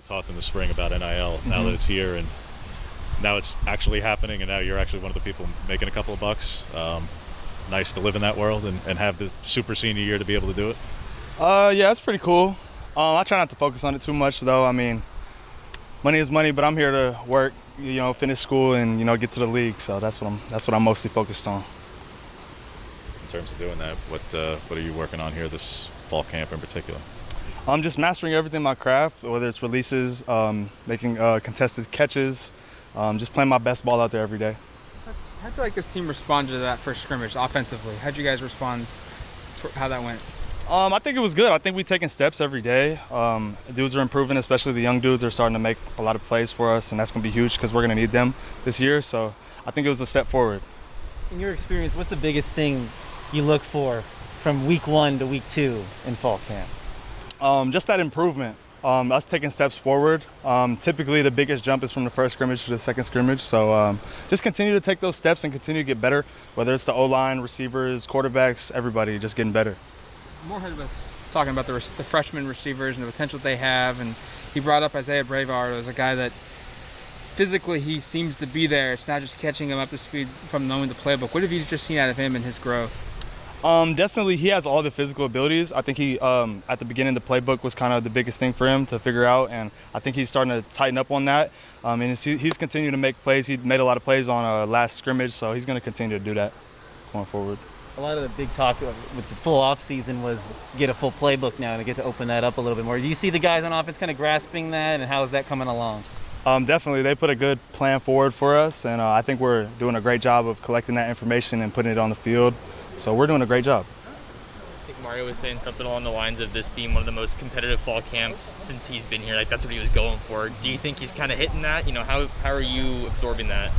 talked in the spring about NIL. Now that it's here and now it's actually happening, and now you're actually one of the people making a couple of bucks. Nice to live in that world and have the super senior year to be able to do it. Yeah, it's pretty cool. I try not to focus on it too much, though. I mean, money is money, but I'm here to work, finish school and get to the league. So that's what I'm mostly focused on. In terms of doing that, what are you working on here this fall camp in particular? I'm just mastering everything in my craft, whether it's releases, making contested catches, just playing my best ball out there every day. How'd you like this team respond to that first scrimmage offensively? How'd you guys respond for how that went? I think it was good. I think we're taking steps every day. Dudes are improving, especially the young dudes are starting to make a lot of plays for us, and that's going to be huge because we're going to need them this year. So I think it was a step forward. In your experience, what's the biggest thing you look for from week 1 to week 2 in fall camp? Just that improvement, us taking steps forward. Typically the biggest jump is from the first scrimmage to the second scrimmage. So just continue to take those steps and continue to get better, whether it's the O-line, receivers, quarterbacks, everybody just getting better. Moorhead was talking about the freshman receivers and the potential they have, and he brought up Isaiah Brevard as a guy that physically he seems to be there. It's not just catching him up to speed from knowing the playbook. What have you just seen out of him and his growth? Definitely, he has all the physical abilities. I think he, at the beginning, the playbook was kind of the biggest thing for him to figure out, and I think he's starting to tighten up on that. And he's continuing to make plays. He made a lot of plays on last scrimmage, so he's going to continue to do that going forward. A lot of the big talk with the full off season was get a full playbook now and to get to open that up a little bit more. Do you see the guys on offense kind of grasping that, and how is that coming along? Definitely, they put a good plan forward for us, and I think we're doing a great job of collecting that information and putting it on the field. So we're doing a great job. I think Mario was saying something along the lines of this being one of the most competitive fall camps since he's been here. Like, that's what he was going for. Do you think he's kind of hitting that? How are you absorbing that?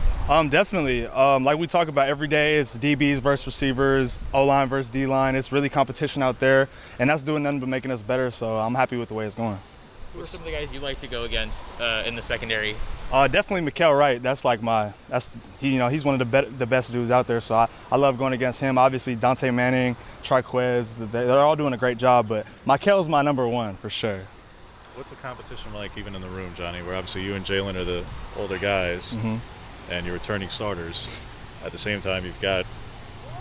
Definitely. Like we talk about every day, it's DBs versus receivers, O-line versus D-line. It's really competition out there, and that's doing nothing but making us better. So I'm happy with the way it's going. Who are some of the guys you like to go against in the secondary? Definitely Mikael Wright. He's one of the best dudes out there. So I love going against him. Obviously Dante Manning, Triquez, they're all doing a great job. But Mikael's my number one for sure. What's the competition like even in the room, Johnny? Where obviously you and Jalen are the older guys, and you're returning starters. At the same time, you've got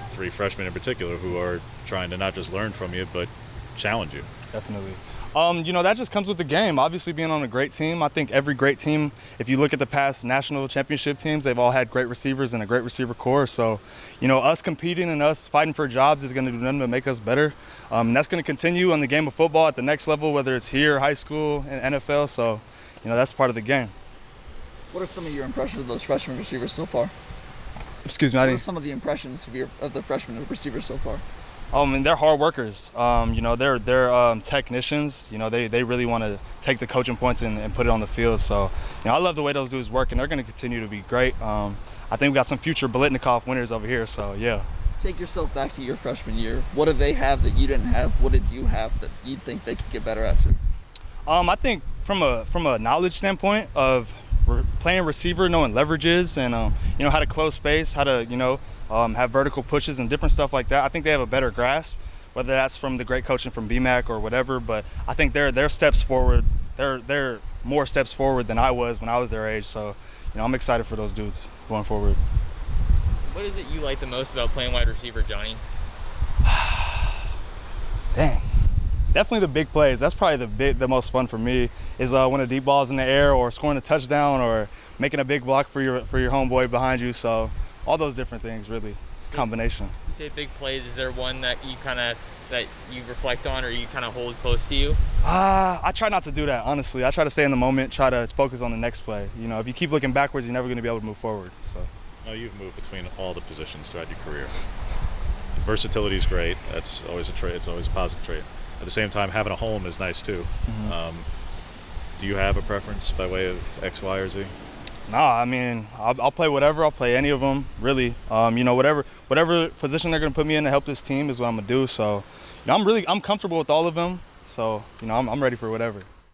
3 freshmen in particular who are trying to not just learn from you, but challenge you. Definitely. That just comes with the game. Obviously, being on a great team, I think every great team, if you look at the past national championship teams, they've all had great receivers and a great receiver core. So, us competing and us fighting for jobs is going to do nothing but make us better. And that's going to continue on the game of football at the next level, whether it's here, high school, and NFL. So, that's part of the game. What are some of your impressions of those freshman receivers so far? Excuse me, What are some of the impressions of the freshman receivers so far? And they're hard workers. They're technicians. They really want to take the coaching points and put it on the field. So, I love the way those dudes work, and they're going to continue to be great. I think we got some future Biletnikoff winners over here. So, yeah. Take yourself back to your freshman year. What did they have that you didn't have? What did you have that you think they could get better at too? I think from a knowledge standpoint of playing receiver, knowing leverages, and how to close space, how to have vertical pushes and different stuff like that. I think they have a better grasp, whether that's from the great coaching from BMAC or whatever. But I think they're steps forward. They're more steps forward than I was when I was their age. So I'm excited for those dudes going forward. What is it you like the most about playing wide receiver, Johnny? Dang. Definitely the big plays. That's probably the most fun for me is when a deep ball's in the air or scoring a touchdown or making a big block for your homeboy behind you. So all those different things, really. It's a combination. You say big plays. Is there one that you reflect on or you kind of hold close to you? I try not to do that, honestly. I try to stay in the moment, try to focus on the next play. If you keep looking backwards, you're never going to be able to move forward. So. No, you've moved between all the positions throughout your career. Versatility is great. That's always a trait. It's always a positive trait. At the same time, having a home is nice too. Do you have a preference by way of X, Y, or Z? No, I mean, I'll play whatever. I'll play any of them, really. Whatever position they're going to put me in to help this team is what I'm going to do. So, I'm comfortable with all of them. So, I'm ready for whatever.